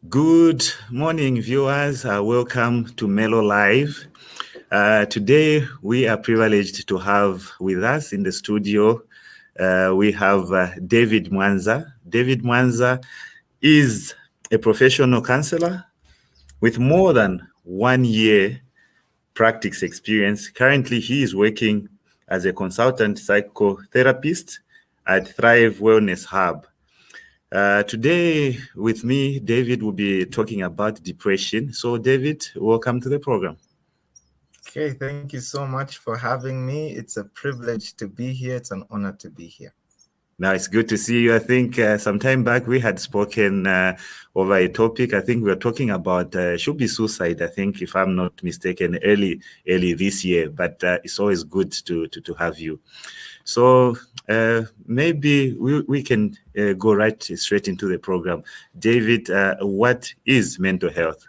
Good morning, viewers. Welcome to Mellow Live. Today, we are privileged to have with us in the studio, we have David Wanza. David Wanza is a professional counselor with more than 1 year practice experience. Currently, he is working as a consultant psychotherapist at Thrive Wellness Hub. Today, with me, David will be talking about depression. So, David, welcome to the program. Okay, thank you so much for having me. It's a privilege to be here. It's an honor to be here. Now, it's good to see you. I think some time back we had spoken over a topic. I think we were talking about should be suicide. I think, if I'm not mistaken, early this year. But it's always good to have you. So maybe we can go right straight into the program. David, what is mental health?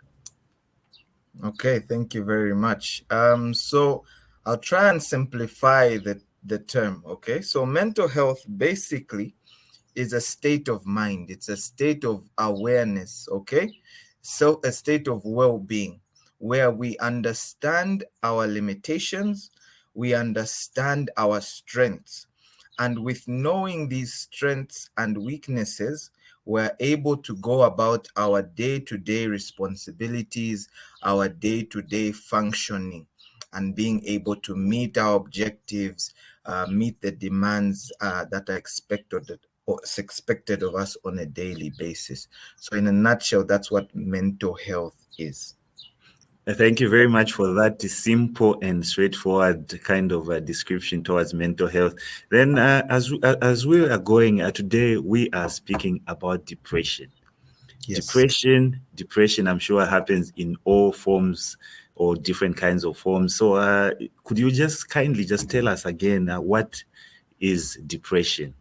Okay, thank you very much. So I'll try and simplify the term. Okay, so mental health basically is a state of mind. It's a state of awareness. Okay, so a state of well-being where we understand our limitations, we understand our strengths. And with knowing these strengths and weaknesses, we're able to go about our day-to-day responsibilities, our day-to-day functioning, and being able to meet our objectives, meet the demands that are expected of us on a daily basis. So in a nutshell, that's what mental health is. Thank you very much for that simple and straightforward kind of description towards mental health. Then, as we are going today, we are speaking about depression. Yes. Depression, I'm sure happens in all forms or different kinds of forms. So, could you just kindly just tell us again what is depression?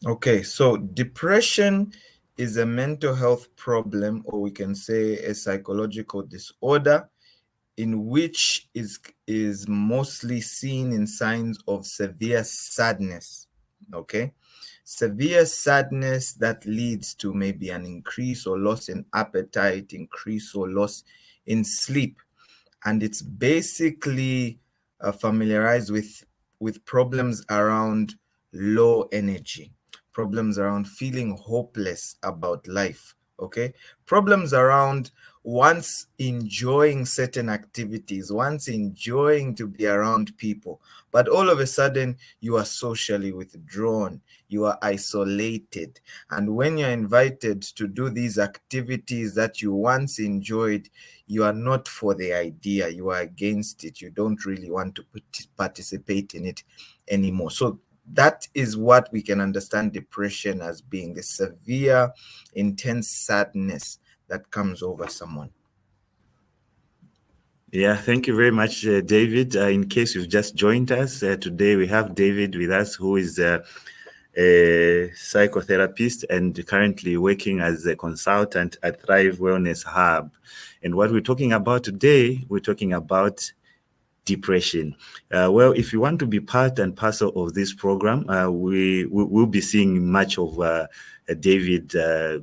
Okay, so depression is a mental health problem, or we can say a psychological disorder, in which is mostly seen in signs of severe sadness. Okay, severe sadness that leads to maybe an increase or loss in appetite, increase or loss in sleep, and it's basically familiarized with problems around low energy, problems around feeling hopeless about life. Okay, problems around once enjoying certain activities, once enjoying to be around people, but all of a sudden you are socially withdrawn, you are isolated, and when you're invited to do these activities that you once enjoyed, you are not for the idea, you are against it, you don't really want to participate in it anymore. So that is what we can understand depression as being, the severe, intense sadness that comes over someone. Yeah, thank you very much, David. In case you've just joined us, today we have David with us, who is a psychotherapist and currently working as a consultant at Thrive Wellness Hub. And what we're talking about today, we're talking about depression. Well, if you want to be part and parcel of this program, we will be seeing much of David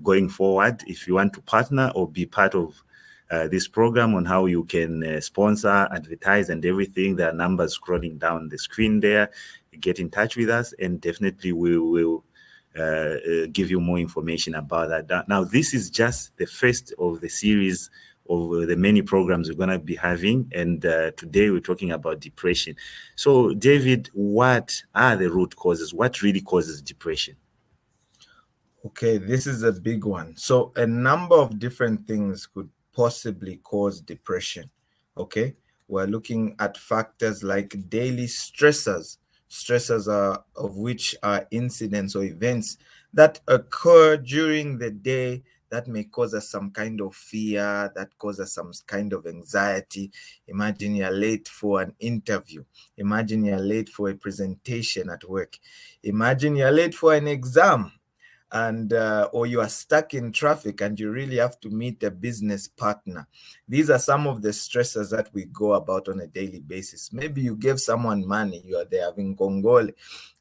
going forward. If you want to partner or be part of this program on how you can sponsor, advertise, and everything, there are numbers scrolling down the screen there. Get in touch with us, and definitely we will give you more information about that. Now, this is just the first of the series of the many programs we're going to be having, and today we're talking about depression. So, David, what are the root causes? What really causes depression? Okay, this is a big one. So a number of different things could possibly cause depression. Okay, we're looking at factors like daily stressors. Stressors are of which are incidents or events that occur during the day that may cause us some kind of fear, that cause us some kind of anxiety. Imagine you're late for an interview. Imagine you're late for a presentation at work. Imagine you're late for an exam, and or you are stuck in traffic and you really have to meet a business partner. These are some of the stresses that we go about on a daily basis. Maybe you gave someone money, you are there having Kongole,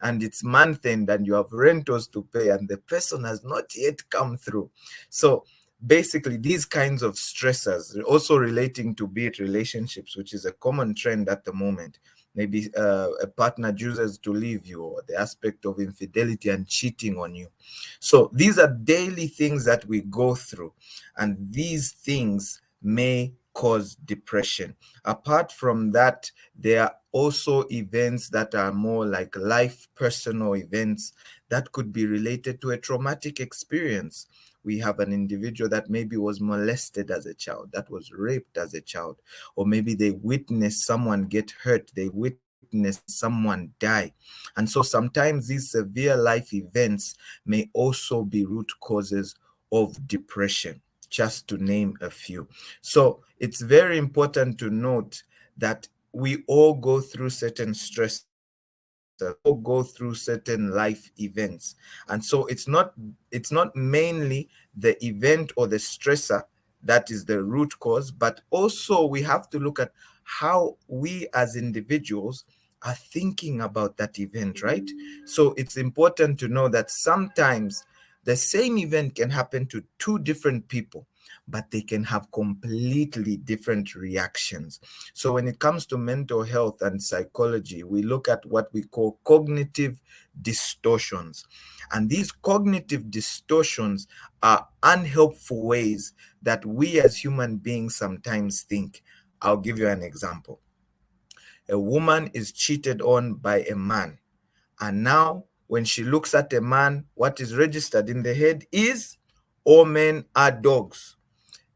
and it's month end and you have rentals to pay and the person has not yet come through. So basically these kinds of stressors, also relating to be it relationships, which is a common trend at the moment. Maybe a partner chooses to leave you, or the aspect of infidelity and cheating on you. So these are daily things that we go through, and these things may cause depression. Apart from that, there are also events that are more like life personal events that could be related to a traumatic experience. We have an individual that maybe was molested as a child, that was raped as a child, or maybe they witnessed someone get hurt, they witnessed someone die. And so sometimes these severe life events may also be root causes of depression, just to name a few. So it's very important to note that we all go through certain stressors, we all go through certain life events. And so it's not mainly the event or the stressor that is the root cause, but also we have to look at how we as individuals are thinking about that event, right? So it's important to know that sometimes the same event can happen to two different people, but they can have completely different reactions. So when it comes to mental health and psychology, we look at what we call cognitive distortions. And these cognitive distortions are unhelpful ways that we as human beings sometimes think. I'll give you an example. A woman is cheated on by a man, and now when she looks at a man, what is registered in the head is all men are dogs.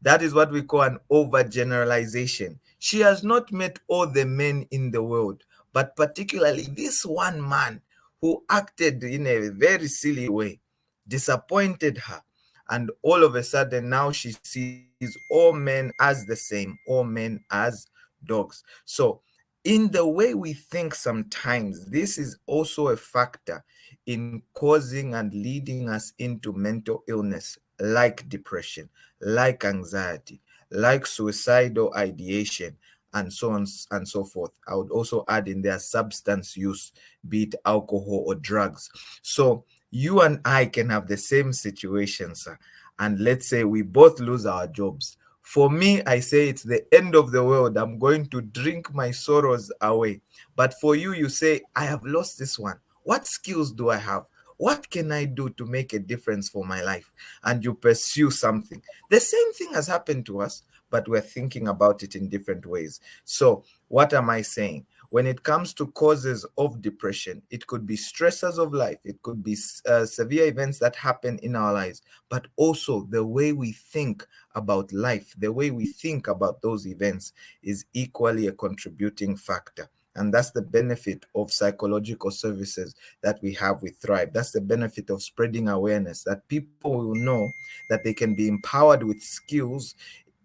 That is what we call an overgeneralization. She has not met all the men in the world, but particularly this one man who acted in a very silly way, disappointed her. And all of a sudden, now she sees all men as the same, all men as dogs. So, in the way we think sometimes, this is also a factor in causing and leading us into mental illness like depression, like anxiety, like suicidal ideation, and so on and so forth. I would also add in there substance use, be it alcohol or drugs. So you and I can have the same situation, sir. And let's say we both lose our jobs. For me, I say it's the end of the world. I'm going to drink my sorrows away. But for you, you say, I have lost this one. What skills do I have? What can I do to make a difference for my life? And you pursue something. The same thing has happened to us, but we're thinking about it in different ways. So, what am I saying? When it comes to causes of depression, it could be stressors of life, it could be severe events that happen in our lives, but also the way we think about life, the way we think about those events is equally a contributing factor. And that's the benefit of psychological services that we have with Thrive. That's the benefit of spreading awareness, that people will know that they can be empowered with skills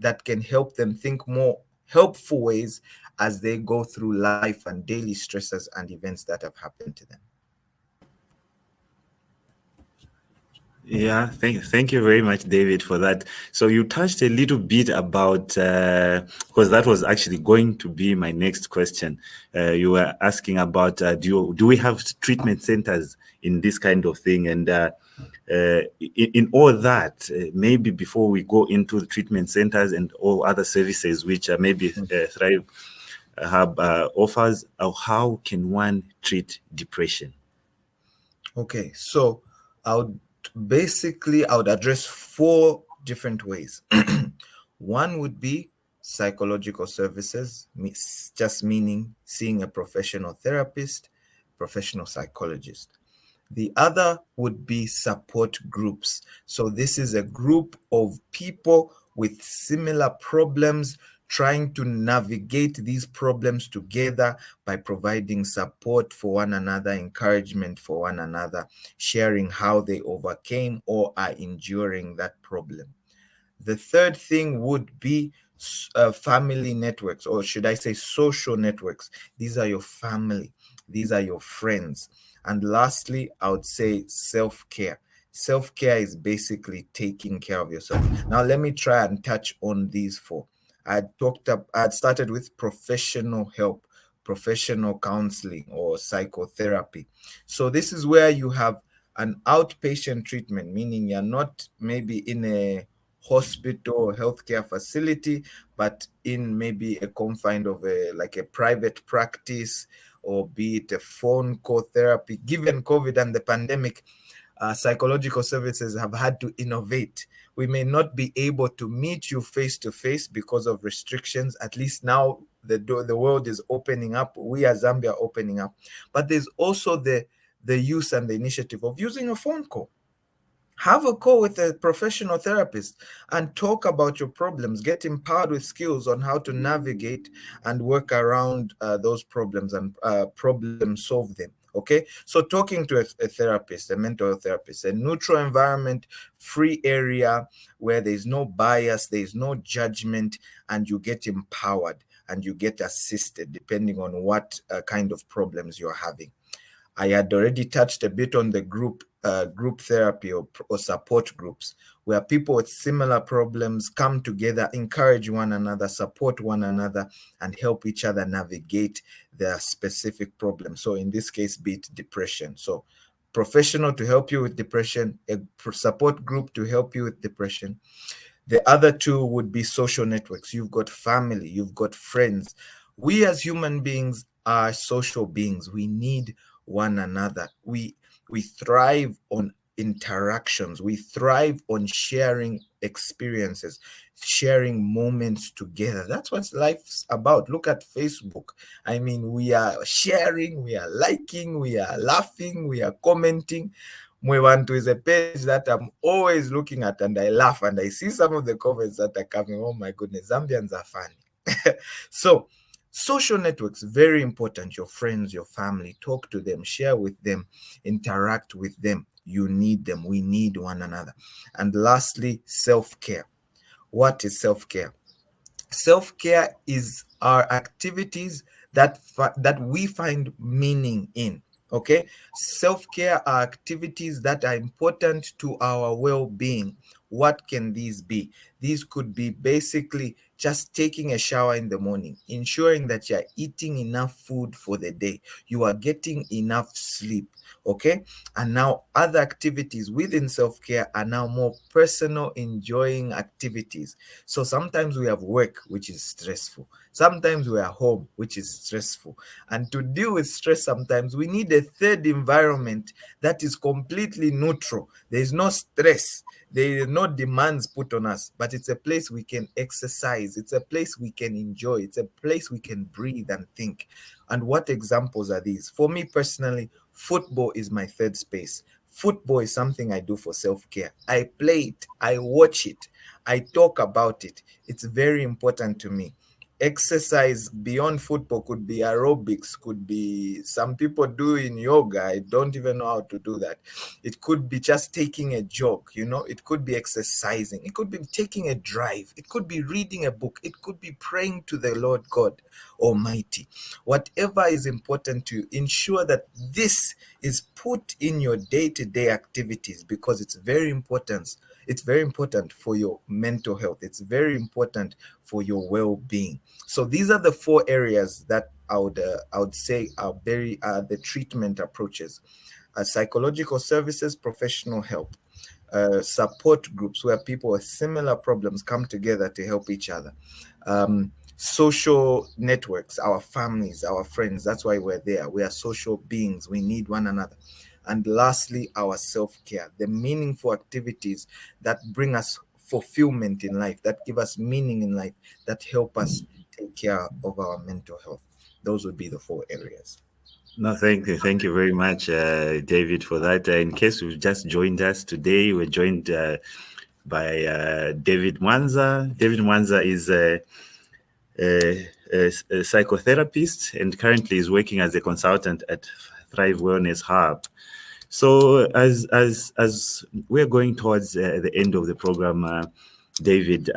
that can help them think more helpful ways as they go through life and daily stresses and events that have happened to them. Yeah, thank you very much, David, for that. So you touched a little bit about because that was actually going to be my next question. You were asking about do we have treatment centers in this kind of thing, and in all that, maybe before we go into the treatment centers and all other services which maybe Thrive Hub offers, how can one treat depression? Okay, so I would address four different ways. One would be psychological services, just meaning seeing a professional therapist, professional psychologist. The other would be support groups. So this is a group of people with similar problems trying to navigate these problems together by providing support for one another, encouragement for one another, sharing how they overcame or are enduring that problem. The third thing would be family networks, or should I say social networks. These are your family, these are your friends. And lastly, I would say self care. Self care is basically taking care of yourself. Now, let me try and touch on these four. I'd started with professional help, professional counseling, or psychotherapy. So, this is where you have an outpatient treatment, meaning you're not maybe in a hospital or healthcare facility, but in maybe a confine of a private practice, or be it a phone call therapy. Given COVID and the pandemic, psychological services have had to innovate. We may not be able to meet you face to face because of restrictions. At least now the world is opening up. We as Zambia are opening up. But there's also the use and the initiative of using a phone call. Have a call with a professional therapist and talk about your problems. Get empowered with skills on how to navigate and work around those problems and problem solve them. Okay, so talking to a therapist, a mental health therapist, a neutral environment, free area where there's no bias, there's no judgment, and you get empowered and you get assisted depending on what kind of problems you're having. I had already touched a bit on the group therapy or support groups, where people with similar problems come together, encourage one another, support one another, and help each other navigate their specific problem. So in this case, be it depression. So professional to help you with depression, a support group to help you with depression. The other two would be social networks. You've got family, you've got friends. We as human beings are social beings. We need one another. We thrive on interactions. We thrive on sharing experiences, sharing moments together. That's what life's about. Look at Facebook. I mean, we are sharing, we are liking, we are laughing, we are commenting. Mwewantu is a page that I'm always looking at, and I laugh and I see some of the comments that are coming. Oh my goodness, Zambians are funny. So social networks, very important. Your friends, your family, talk to them, share with them, interact with them. You need them. We need one another. And lastly, self-care. What is self-care? Self-care is our activities that we find meaning in. Okay, self-care are activities that are important to our well-being. What can these be? These could be basically just taking a shower in the morning, ensuring that you're eating enough food for the day, you are getting enough sleep. Okay, and now other activities within self-care are now more personal, enjoying activities. So sometimes we have work, which is stressful. Sometimes we are home, which is stressful. And to deal with stress, sometimes we need a third environment that is completely neutral. There is no stress. There is no demands put on us, but it's a place we can exercise. It's a place we can enjoy. It's a place we can breathe and think. And what examples are these? For me personally, football is my third space. Football is something I do for self-care. I play it, I watch it, I talk about it. It's very important to me. Exercise beyond football could be aerobics, could be some people do in yoga. I don't even know how to do that. It could be just taking a jog, it could be exercising, it could be taking a drive, it could be reading a book, it could be praying to the Lord God Almighty. Whatever is important to you, ensure that this is put in your day-to-day activities, because it's very important. It's very important for your mental health. It's very important for your well-being. So these are the four areas that I would say are very the treatment approaches: psychological services, professional help, support groups where people with similar problems come together to help each other, social networks, our families, our friends. That's why we're there. We are social beings. We need one another. And lastly, our self-care, the meaningful activities that bring us fulfillment in life, that give us meaning in life, that help us take care of our mental health. Those would be the four areas. No, thank you very much, David, for that. In case you've just joined us today, we're joined by David Wanza. David Wanza is a psychotherapist and currently is working as a consultant at Thrive Wellness Hub. So as we're going towards the end of the program, David,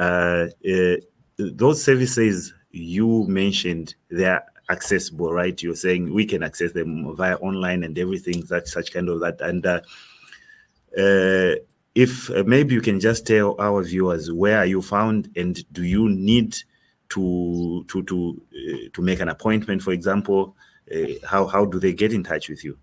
those services you mentioned, they're accessible, right? You're saying we can access them via online and everything, such kind of that. And if maybe you can just tell our viewers, where are you found, and do you need to make an appointment, for example? How do they get in touch with you?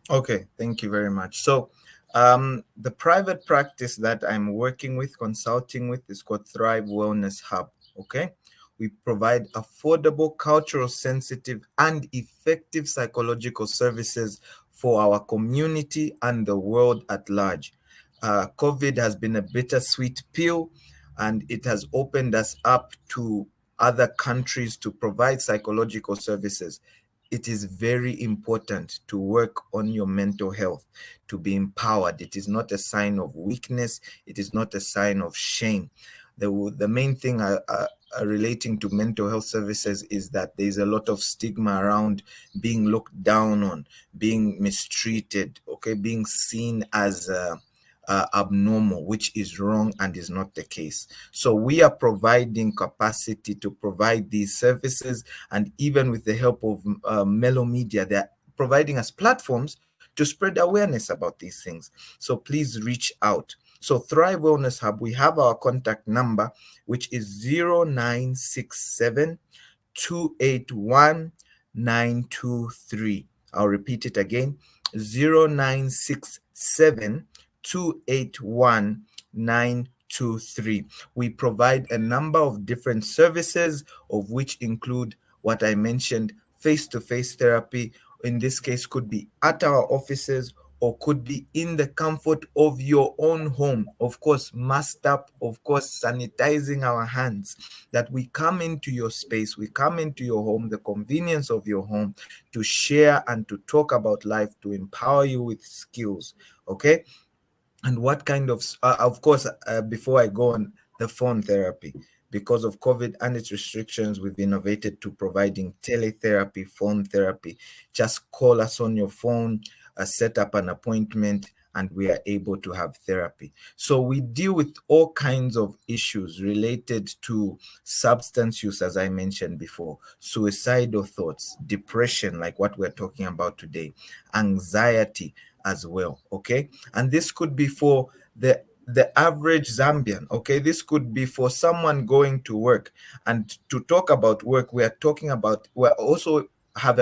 Okay, thank you very much. So The private practice that I'm working with, consulting with, is called Thrive Wellness Hub. Okay. We provide affordable, cultural sensitive, and effective psychological services for our community and the world at large. COVID has been a bittersweet pill, and it has opened us up to other countries to provide psychological services. It is very important to work on your mental health, to be empowered. It is not a sign of weakness, it is not a sign of shame. The main thing relating to mental health services is that there's a lot of stigma around being looked down on, being mistreated, okay, being seen as abnormal, which is wrong and is not the case. So we are providing capacity to provide these services, and even with the help of Mellow Media, they're providing us platforms to spread awareness about these things. So please reach out. So Thrive Wellness Hub, we have our contact number, which is 0967 281 923. I'll repeat it again, 0967 281 923. We provide a number of different services, of which include what I mentioned: face-to-face therapy. In this case, could be at our offices or could be in the comfort of your own home. Of course, masked up, of course, sanitizing our hands, that we come into your space, we come into your home, the convenience of your home, to share and to talk about life, to empower you with skills. Okay. And what kind of course, before I go on, the phone therapy. Because of COVID and its restrictions, we've innovated to providing teletherapy, phone therapy. Just call us on your phone, set up an appointment, and we are able to have therapy. So we deal with all kinds of issues related to substance use, as I mentioned before, suicidal thoughts, depression, like what we're talking about today, anxiety as well. Okay. And this could be for the average Zambian. Okay, this could be for someone going to work. And to talk about work, we are talking about, we also have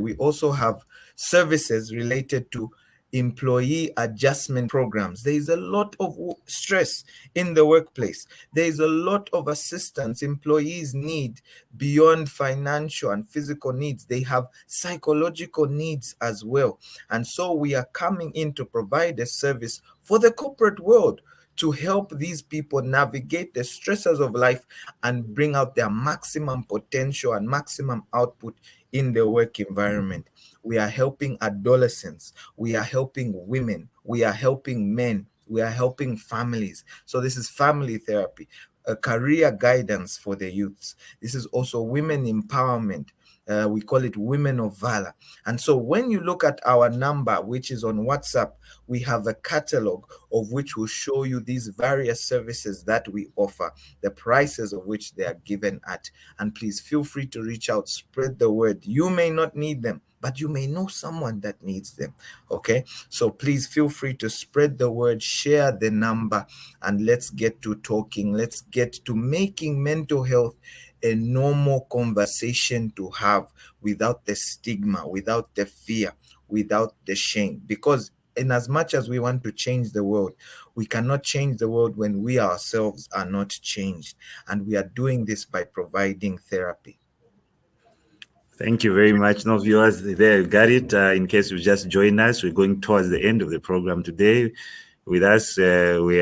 we also have services related to employee adjustment programs. There is a lot of stress in the workplace. There is a lot of assistance employees need beyond financial and physical needs. They have psychological needs as well. And so we are coming in to provide a service for the corporate world to help these people navigate the stresses of life and bring out their maximum potential and maximum output in the work environment. We are helping adolescents, we are helping women, we are helping men, we are helping families. So this is family therapy, a career guidance for the youths. This is also women empowerment. We call it Women of Valor. And so when you look at our number, which is on WhatsApp, we have a catalog of which will show you these various services that we offer, the prices of which they are given at. And please feel free to reach out, spread the word. You may not need them, but you may know someone that needs them. Okay. So please feel free to spread the word, share the number, and let's get to talking. Let's get to making mental health a normal conversation to have, without the stigma, without the fear, without the shame. Because in as much as we want to change the world, we cannot change the world when we ourselves are not changed. And we are doing this by providing therapy. Thank you very much. No, viewers, there you got it. In case you just joined us, we're going towards the end of the program today. With us, we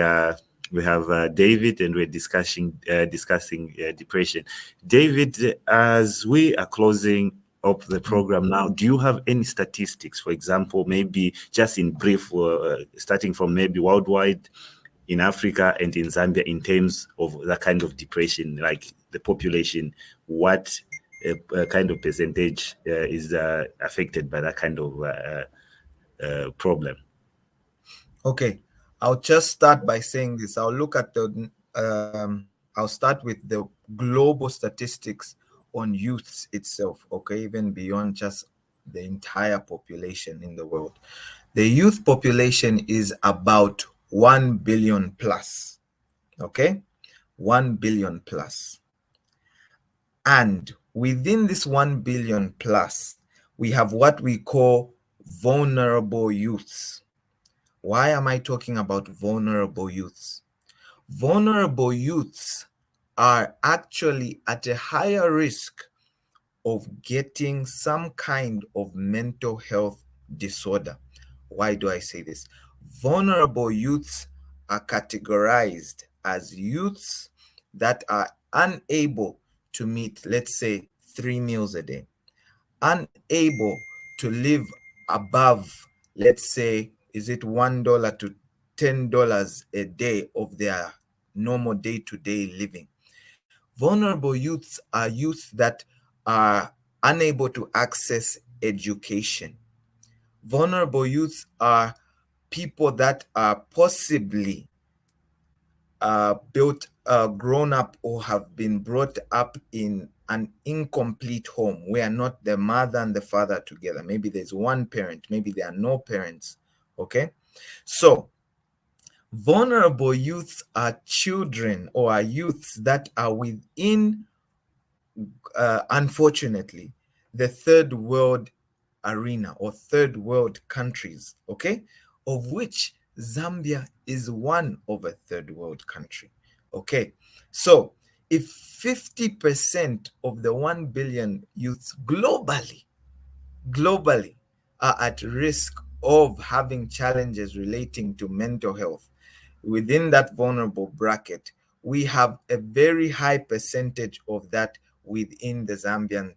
have David, and we're discussing depression. David, as we are closing up the program now, do you have any statistics, for example, maybe just in brief, starting from maybe worldwide, in Africa and in Zambia, in terms of the kind of depression, like the population, what kind of percentage is affected by that kind of problem? Okay, I'll just start by saying this. I'll start with the global statistics on youths itself, okay, even beyond just the entire population in the world. The youth population is about 1 billion plus, okay, 1 billion plus. And within this 1 billion plus, we have what we call vulnerable youths. Why am I talking about vulnerable youths? Vulnerable youths are actually at a higher risk of getting some kind of mental health disorder. Why do I say this? Vulnerable youths are categorized as youths that are unable to meet, let's say, 3 meals a day, unable to live above, let's say, is it $1 to $10 a day of their normal day-to-day living. Vulnerable youths are youth that are unable to access education. Vulnerable youths are people that are possibly grown up or have been brought up in an incomplete home where not the mother and the father are together. Maybe there's one parent, maybe there are no parents. Okay. So vulnerable youths are children or are youths that are within, unfortunately, the third world arena or third world countries, okay, of which Zambia is one of a third world country. Okay, so if 50% of the 1 billion youths globally are at risk of having challenges relating to mental health, within that vulnerable bracket, we have a very high percentage of that within the Zambian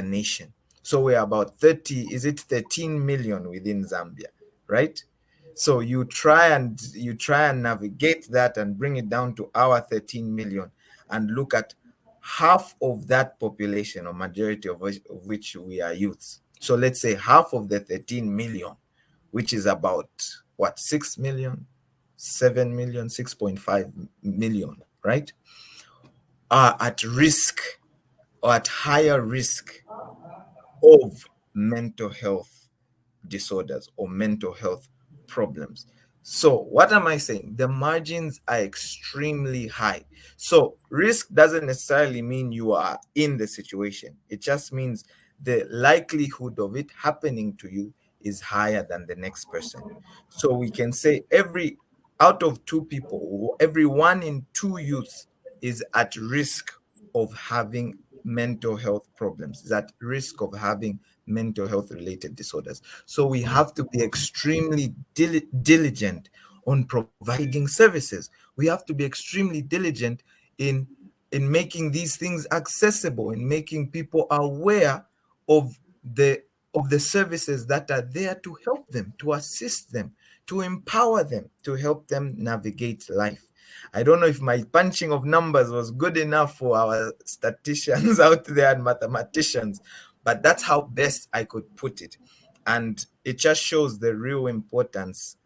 nation. So we're about 30, is it 13 million within Zambia, right? So you try and navigate that and bring it down to our 13 million and look at half of that population or majority of which we are youths. So let's say half of the 13 million, which is about what, 6 million, 7 million, 6.5 million, right, are at risk or at higher risk of mental health disorders or mental health problems. So, what am I saying? The margins are extremely high. So, risk doesn't necessarily mean you are in the situation, it just means the likelihood of it happening to you is higher than the next person. So, we can say every out of two people, every one in two youths is at risk of having mental health problems, is at risk of having mental health related disorders. So we have to be extremely diligent on providing services. We have to be extremely diligent in making these things accessible, in making people aware of the services that are there to help them, to assist them, to empower them, to help them navigate life. I don't know if my punching of numbers was good enough for our statisticians out there and mathematicians, but that's how best I could put it. And it just shows the real importance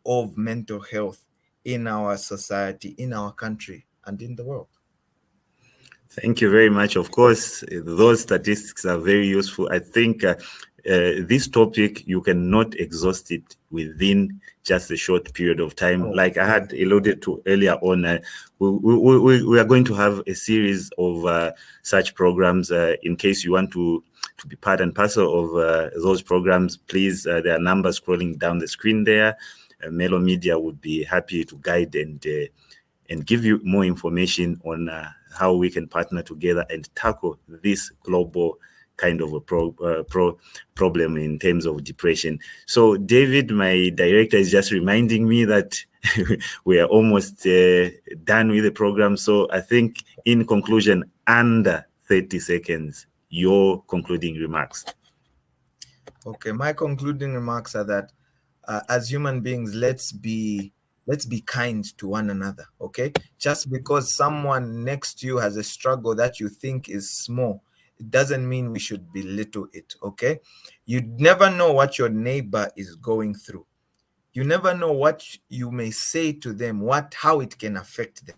of mental health in our society, in our country, and in the world. Thank you very much. Of course, those statistics are very useful. I think this topic, you cannot exhaust it within just a short period of time. Like I had alluded to earlier on, we are going to have a series of such programs. In case you want to be part and parcel of those programs, please, there are numbers scrolling down the screen there. Melo Media would be happy to guide and give you more information on how we can partner together and tackle this global kind of a problem in terms of depression. So David, my director, is just reminding me that we are almost done with the program. So I think in conclusion, under 30 seconds, your concluding remarks. Okay, my concluding remarks are that as human beings, let's be kind to one another. Okay, just because someone next to you has a struggle that you think is small, it doesn't mean we should belittle it. Okay, you never know what your neighbor is going through. You never know what you may say to them, how it can affect them.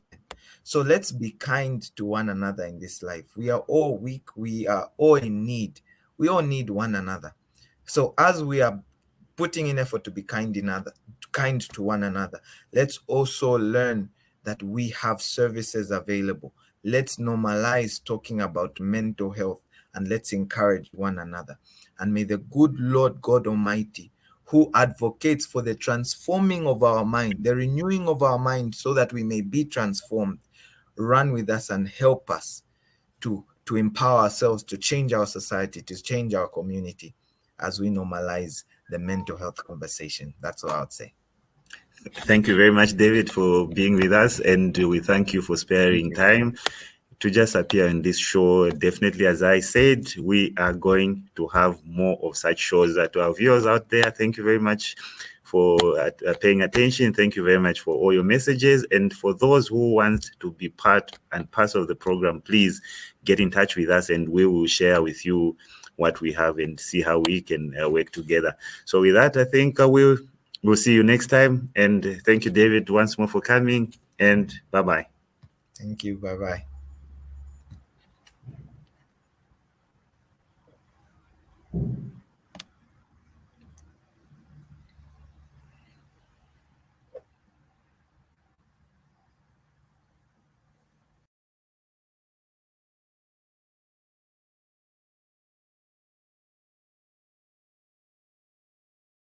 So let's be kind to one another in this life. We are all weak, we are all in need, we all need one another. So as we are putting in effort to be kind to one another, let's also learn that we have services available. Let's normalize talking about mental health and let's encourage one another. And may the good Lord God Almighty, who advocates for the transforming of our mind, the renewing of our mind so that we may be transformed, run with us and help us to empower ourselves, to change our society, to change our community as we normalize the mental health conversation. That's what I would say. Thank you very much, David, for being with us, and we thank you for sparing time to just appear in this show. Definitely, as I said, we are going to have more of such shows to our viewers out there. Thank you very much for paying attention. Thank you very much for all your messages. And for those who want to be part and parcel of the program, please get in touch with us and we will share with you what we have and see how we can work together. So with that, I think we'll see you next time. And thank you, David, once more for coming, and bye-bye. Thank you. Bye-bye.